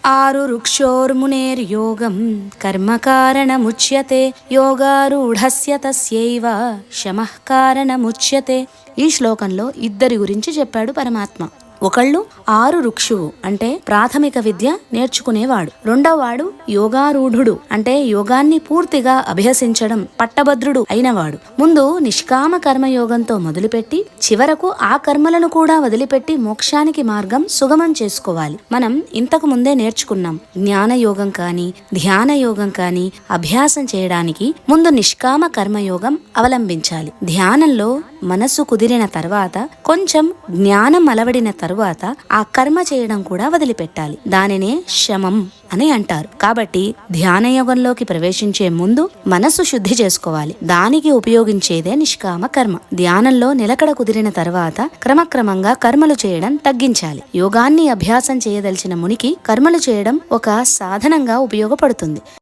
ఆరు రుక్షోర్మునేర్యోగం కర్మకారణముచ్యతే యోగారూఢస్య తస్యైవ శమః కారణముచ్యతే. ఈ శ్లోకంలో ఇద్దరి గురించి చెప్పాడు పరమాత్మ. ఒకళ్ళు ఆరు రుక్షువు అంటే ప్రాథమిక విద్య నేర్చుకునేవాడు. రెండోవాడు యోగారూఢుడు అంటే యోగాన్ని పూర్తిగా అభ్యసించడం పట్టభద్రుడు అయినవాడు. ముందు నిష్కామ కర్మయోగంతో మొదలుపెట్టి చివరకు ఆ కర్మలను కూడా వదిలిపెట్టి మోక్షానికి మార్గం సుగమం చేసుకోవాలి. మనం ఇంతకు ముందే నేర్చుకున్నాం. జ్ఞానయోగం కానీ ధ్యాన యోగం కానీ అభ్యాసం చేయడానికి ముందు నిష్కామ కర్మయోగం అవలంబించాలి. ధ్యానంలో మనసు కుదిరిన తర్వాత కొంచెం జ్ఞానం అలవడిన తరువాత ఆ కర్మ చేయడం కూడా వదిలిపెట్టాలి. దానినే శమం అని అంటారు. కాబట్టి ధ్యానయోగంలోకి ప్రవేశించే ముందు మనసు శుద్ధి చేసుకోవాలి. దానికి ఉపయోగించేదే నిష్కామ కర్మ. ధ్యానంలో నిలకడ కుదిరిన తర్వాత క్రమక్రమంగా కర్మలు చేయడం తగ్గించాలి. యోగాన్ని అభ్యాసం చేయదలిచిన మునికి కర్మలు చేయడం ఒక సాధనంగా ఉపయోగపడుతుంది.